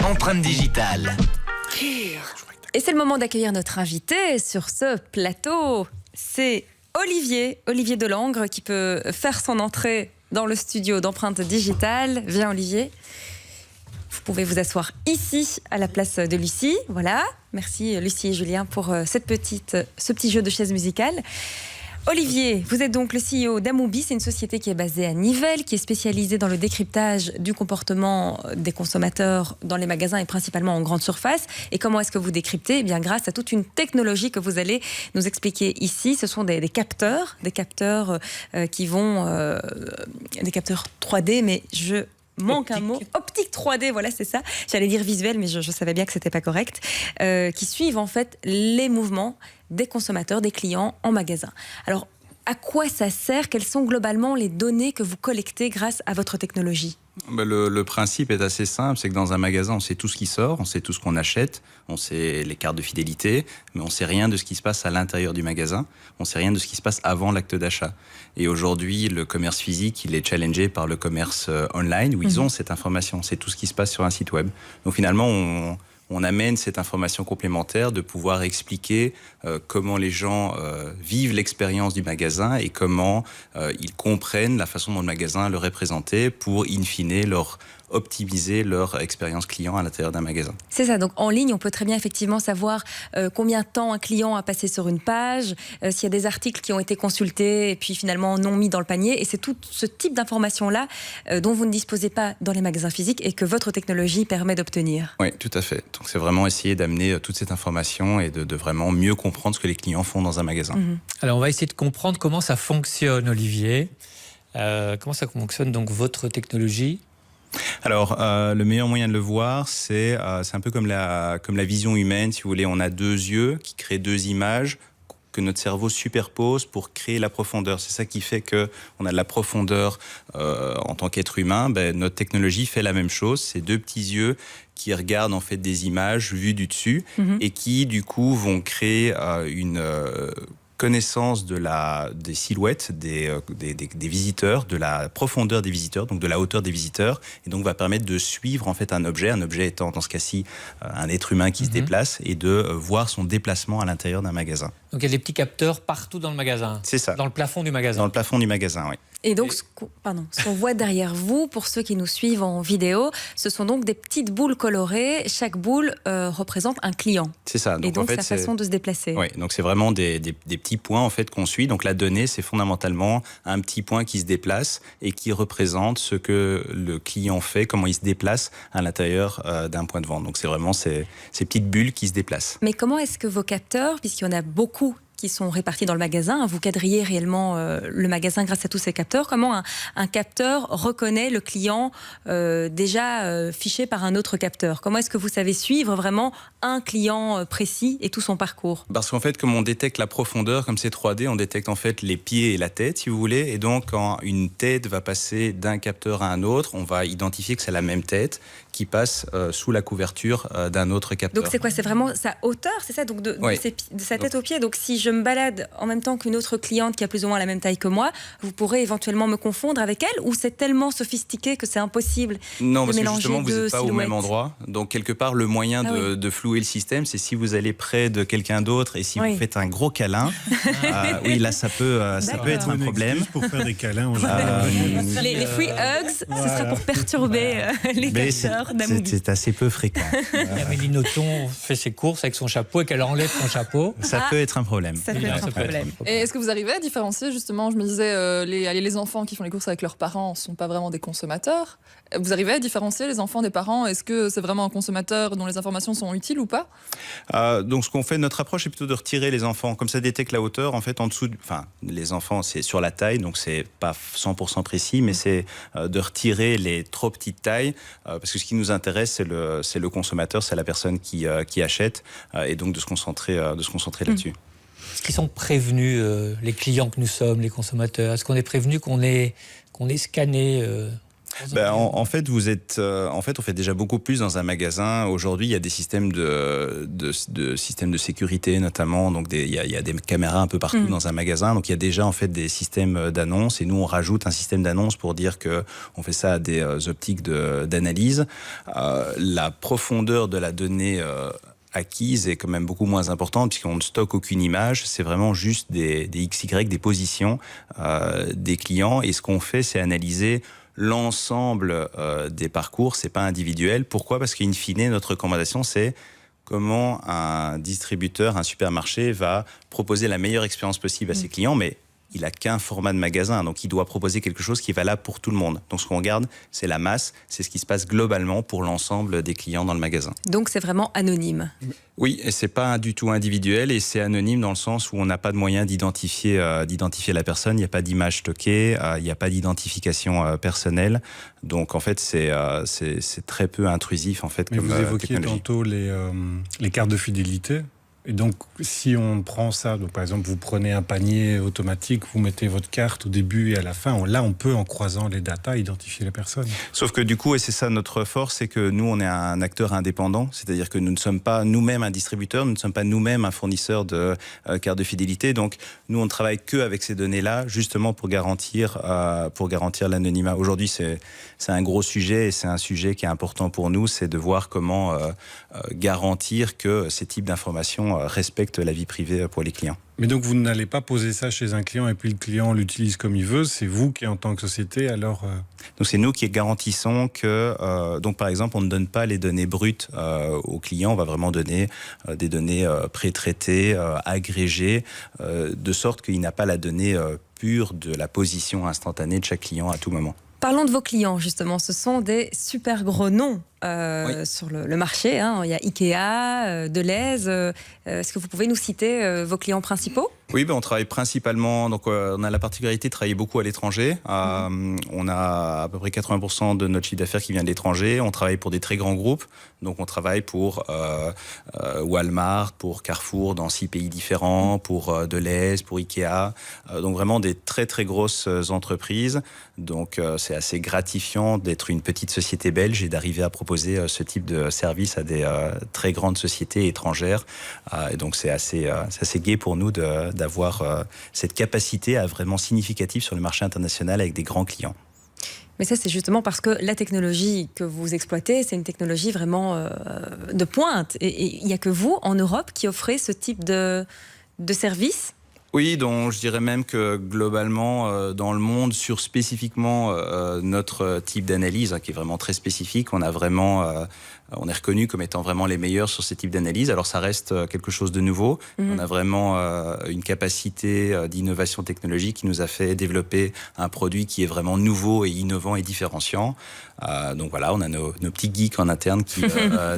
Empreinte digitale. Et c'est le moment d'accueillir notre invité sur ce plateau. C'est Olivier Delangre qui peut faire son entrée dans le studio d'Empreinte digitale. Viens Olivier. Vous pouvez vous asseoir ici à la place de Lucie. Voilà. Merci Lucie et Julien pour ce petit jeu de chaises musicales. Olivier, vous êtes donc le CEO d'Amoubi, c'est une société qui est basée à Nivelles, qui est spécialisée dans le décryptage du comportement des consommateurs dans les magasins et principalement en grande surface. Et comment est-ce que vous décryptez ? Eh bien, grâce à toute une technologie que vous allez nous expliquer ici. Ce sont des capteurs qui vont... des capteurs 3D, mais je... manque un mot, optique 3D, voilà c'est ça, j'allais dire visuel mais je savais bien que c'était pas correct, qui suivent en fait les mouvements des consommateurs, des clients en magasin. Alors à quoi ça sert ? Quelles sont globalement les données que vous collectez grâce à votre technologie ? Le principe est assez simple, c'est que dans un magasin, on sait tout ce qui sort, on sait tout ce qu'on achète, on sait les cartes de fidélité, mais on sait rien de ce qui se passe à l'intérieur du magasin, on sait rien de ce qui se passe avant l'acte d'achat. Et aujourd'hui, le commerce physique, il est challengé par le commerce online, où ils ont cette information, c'est tout ce qui se passe sur un site web. Donc finalement, on amène cette information complémentaire de pouvoir expliquer comment les gens vivent l'expérience du magasin et comment ils comprennent la façon dont le magasin le représentait pour, in fine, leur optimiser leur expérience client à l'intérieur d'un magasin. C'est ça, donc en ligne, on peut très bien effectivement savoir combien de temps un client a passé sur une page, s'il y a des articles qui ont été consultés et puis finalement non mis dans le panier. Et c'est tout ce type d'informations-là dont vous ne disposez pas dans les magasins physiques et que votre technologie permet d'obtenir. Oui, tout à fait. Donc c'est vraiment essayer d'amener toute cette information et de vraiment mieux comprendre ce que les clients font dans un magasin. Alors on va essayer de comprendre comment ça fonctionne, Olivier. Comment ça fonctionne donc votre technologie ? Alors, le meilleur moyen de le voir, c'est un peu comme la vision humaine, si vous voulez. On a deux yeux qui créent deux images que notre cerveau superpose pour créer la profondeur. C'est ça qui fait qu'on a de la profondeur en tant qu'être humain. Notre technologie fait la même chose. C'est deux petits yeux qui regardent en fait des images vues du dessus et qui, du coup, vont créer une... connaissance des silhouettes des visiteurs, de la profondeur des visiteurs, donc de la hauteur des visiteurs, et donc va permettre de suivre en fait un objet étant dans ce cas-ci un être humain qui se déplace, et de voir son déplacement à l'intérieur d'un magasin. Donc il y a des petits capteurs partout dans le magasin. C'est ça. Dans le plafond du magasin. Dans le plafond du magasin, oui. Et donc, ce qu'on voit derrière vous, pour ceux qui nous suivent en vidéo, ce sont donc des petites boules colorées. Chaque boule représente un client. C'est ça. Donc, et donc, en fait, sa façon de se déplacer. Oui, donc c'est vraiment des petits points en fait qu'on suit. Donc la donnée, c'est fondamentalement un petit point qui se déplace et qui représente ce que le client fait, comment il se déplace à l'intérieur d'un point de vente. Donc c'est vraiment ces petites bulles qui se déplacent. Mais comment est-ce que vos capteurs, puisqu'il y en a beaucoup qui sont répartis dans le magasin, vous quadrillez réellement le magasin grâce à tous ces capteurs. Comment un capteur reconnaît le client déjà fiché par un autre capteur ? Comment est-ce que vous savez suivre vraiment un client précis et tout son parcours ? Parce qu'en fait, comme on détecte la profondeur, comme c'est 3D, on détecte en fait les pieds et la tête, si vous voulez. Et donc, quand une tête va passer d'un capteur à un autre, on va identifier que c'est la même tête qui passe sous la couverture d'un autre capteur. Donc c'est quoi ? C'est vraiment sa hauteur, c'est ça ? Donc de sa tête aux pieds. Donc si je me balade en même temps qu'une autre cliente qui a plus ou moins la même taille que moi, vous pourrez éventuellement me confondre avec elle, ou c'est tellement sophistiqué que c'est impossible Non, de parce que mélanger justement, vous n'êtes pas au même silhouettes. endroit. Donc, quelque part, le moyen de flouer le système, c'est si vous allez près de quelqu'un d'autre et si vous faites un gros câlin. Oui, là, ça peut être un problème. Pour faire des câlins, en général. Les free hugs, ce sera pour perturber les capteurs d'Amoubi. C'est assez peu fréquent. Amélie Nothomb fait ses courses avec son chapeau et qu'elle enlève son chapeau. Ça peut être un problème. Ça peut être un problème. Et est-ce que vous arrivez à différencier, justement, je me disais, les enfants qui font les courses avec leurs parents ne sont pas vraiment des consommateurs. Vous arrivez à différencier les enfants des parents ? Est-ce que c'est vraiment un consommateur dont les informations sont utiles ou pas ? Donc ce qu'on fait, notre approche est plutôt de retirer les enfants. Comme ça détecte la hauteur, en fait, en dessous... les enfants, c'est sur la taille, donc c'est pas 100% précis, mais c'est de retirer les trop petites tailles, parce que ce qui nous intéresse, c'est le consommateur, c'est la personne qui achète, et donc de se concentrer là-dessus. Est-ce qu'ils sont prévenus, les clients que nous sommes, les consommateurs ? Est-ce qu'on est prévenus qu'on est scanné En fait, on fait déjà beaucoup plus dans un magasin. Aujourd'hui, il y a des systèmes systèmes de sécurité, notamment. Donc, il y a des caméras un peu partout dans un magasin. Donc, il y a déjà en fait des systèmes d'annonce. Et nous, on rajoute un système d'annonce pour dire que on fait ça à des optiques d'analyse. La profondeur de la donnée acquise est quand même beaucoup moins importante puisqu'on ne stocke aucune image, c'est vraiment juste des XY, des positions des clients, et ce qu'on fait, c'est analyser l'ensemble des parcours, c'est pas individuel. Pourquoi ? Parce qu'in fine, notre recommandation, c'est comment un distributeur, un supermarché va proposer la meilleure expérience possible à ses clients, mais il n'a qu'un format de magasin, donc il doit proposer quelque chose qui est valable pour tout le monde. Donc ce qu'on regarde, c'est la masse, c'est ce qui se passe globalement pour l'ensemble des clients dans le magasin. Donc c'est vraiment anonyme. Oui, et c'est pas du tout individuel, et c'est anonyme dans le sens où on n'a pas de moyen d'identifier la personne, il n'y a pas d'image stockée, il n'y a pas d'identification personnelle. Donc en fait, c'est très peu intrusif en fait. Mais comme vous évoquiez technologie. tantôt les cartes de fidélité. Et donc, si on prend ça, donc par exemple, vous prenez un panier automatique, vous mettez votre carte au début et à la fin, là, on peut, en croisant les datas, identifier la personne. Sauf que du coup, et c'est ça notre force, c'est que nous, on est un acteur indépendant, c'est-à-dire que nous ne sommes pas nous-mêmes un distributeur, nous ne sommes pas nous-mêmes un fournisseur de cartes de fidélité. Donc, nous, on ne travaille que avec ces données-là, justement pour garantir l'anonymat. Aujourd'hui, c'est un gros sujet, et c'est un sujet qui est important pour nous, c'est de voir comment garantir que ces types d'informations respectent la vie privée pour les clients. Mais donc, vous n'allez pas poser ça chez un client et puis le client l'utilise comme il veut, c'est vous qui, en tant que société, alors... Donc, c'est nous qui garantissons que, donc par exemple, on ne donne pas les données brutes aux clients, on va vraiment donner des données pré-traitées, agrégées, de sorte qu'il n'a pas la donnée pure de la position instantanée de chaque client à tout moment. Parlons de vos clients, justement. Ce sont des super gros noms sur le marché. Hein. Il y a Ikea, Deleuze. Est-ce que vous pouvez nous citer vos clients principaux ? Oui, on travaille principalement, donc on a la particularité de travailler beaucoup à l'étranger. On a à peu près 80% de notre chiffre d'affaires qui vient de l'étranger. On travaille pour des très grands groupes. Donc on travaille pour Walmart, pour Carrefour dans 6 pays différents, pour Deleuze, pour Ikea. Donc vraiment des très très grosses entreprises. Donc c'est assez gratifiant d'être une petite société belge et d'arriver à proposer ce type de service à des très grandes sociétés étrangères. Et donc c'est assez gai pour nous d'avoir cette capacité à vraiment significative sur le marché international avec des grands clients. Mais ça, c'est justement parce que la technologie que vous exploitez, c'est une technologie vraiment de pointe. Et il n'y a que vous, en Europe, qui offrez ce type de service ? Oui, donc je dirais même que globalement, dans le monde, sur spécifiquement notre type d'analyse, qui est vraiment très spécifique, on est reconnu comme étant vraiment les meilleurs sur ces types d'analyse. Alors ça reste quelque chose de nouveau. On a vraiment une capacité d'innovation technologique qui nous a fait développer un produit qui est vraiment nouveau et innovant et différenciant. Donc voilà, on a nos petits geeks en interne qui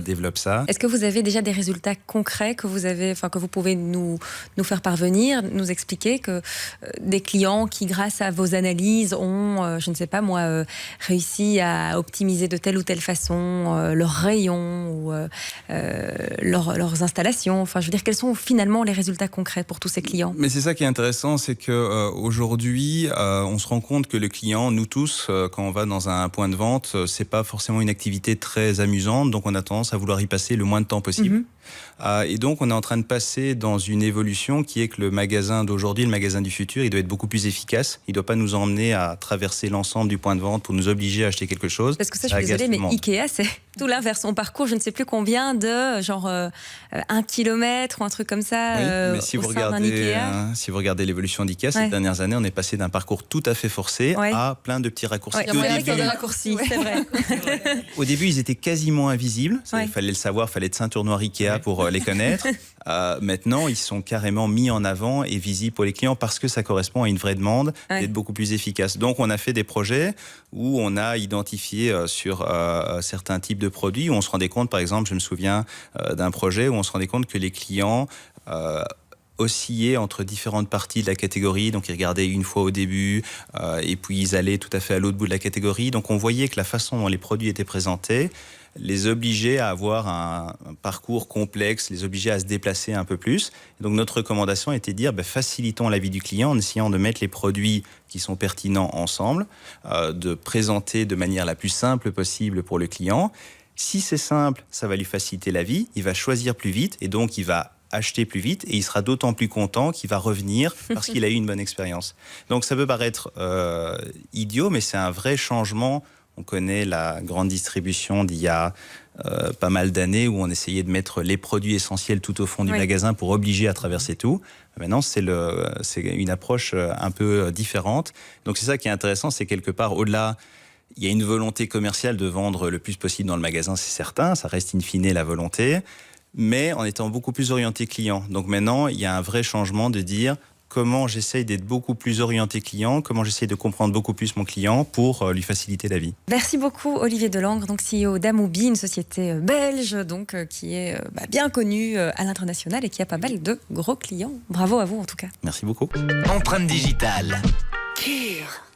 développent ça. Est-ce que vous avez déjà des résultats concrets que vous pouvez nous faire parvenir, nous expliquer que des clients qui, grâce à vos analyses, ont, je ne sais pas moi, réussi à optimiser de telle ou telle façon leurs rayons ou leurs installations. Enfin, je veux dire, quels sont finalement les résultats concrets pour tous ces clients ? Mais c'est ça qui est intéressant, c'est que aujourd'hui, on se rend compte que le client, nous tous, quand on va dans un point de vente, c'est pas forcément une activité très amusante, donc on a tendance à vouloir y passer le moins de temps possible. Et donc, on est en train de passer dans une évolution qui est que le magasin d'aujourd'hui, le magasin du futur, il doit être beaucoup plus efficace. Il ne doit pas nous emmener à traverser l'ensemble du point de vente pour nous obliger à acheter quelque chose. Parce que ça, je suis désolée, mais Ikea, c'est tout l'inverse. On parcourt je ne sais plus combien de, genre 1 kilomètre ou un truc comme ça. Oui, mais si vous regardez l'évolution d'Ikea, ces dernières années, on est passé d'un parcours tout à fait forcé à plein de petits raccourcis. Il y a des raccourcis, c'est vrai. Au début, ils étaient quasiment invisibles. Il fallait le savoir, il fallait être ceinture noire Ikea pour les connaître. Maintenant, ils sont carrément mis en avant et visibles pour les clients parce que ça correspond à une vraie demande d'être beaucoup plus efficace. Donc, on a fait des projets où on a identifié sur certains types de produits où on se rendait compte, par exemple, je me souviens d'un projet où on se rendait compte que les clients oscillaient entre différentes parties de la catégorie. Donc, ils regardaient une fois au début et puis ils allaient tout à fait à l'autre bout de la catégorie. Donc, on voyait que la façon dont les produits étaient présentés les obligeait à avoir un parcours complexe, les obligeait à se déplacer un peu plus. Et donc, notre recommandation était de dire facilitons la vie du client en essayant de mettre les produits qui sont pertinents ensemble, de présenter de manière la plus simple possible pour le client. Si c'est simple, ça va lui faciliter la vie, il va choisir plus vite et donc il va acheter plus vite et il sera d'autant plus content qu'il va revenir parce qu'il a eu une bonne expérience. Donc ça peut paraître idiot, mais c'est un vrai changement. On connaît la grande distribution d'il y a pas mal d'années où on essayait de mettre les produits essentiels tout au fond du magasin pour obliger à traverser tout. Maintenant, c'est une approche un peu différente. Donc c'est ça qui est intéressant, c'est quelque part au-delà. Il y a une volonté commerciale de vendre le plus possible dans le magasin, c'est certain. Ça reste in fine la volonté, mais en étant beaucoup plus orienté client. Donc maintenant, il y a un vrai changement de dire comment j'essaye d'être beaucoup plus orienté client, comment j'essaye de comprendre beaucoup plus mon client pour lui faciliter la vie. Merci beaucoup Olivier Delangre, donc CEO d'Amoubi, une société belge donc, qui est bien connue à l'international et qui a pas mal de gros clients. Bravo à vous en tout cas. Merci beaucoup. Empreinte digitale. Cure.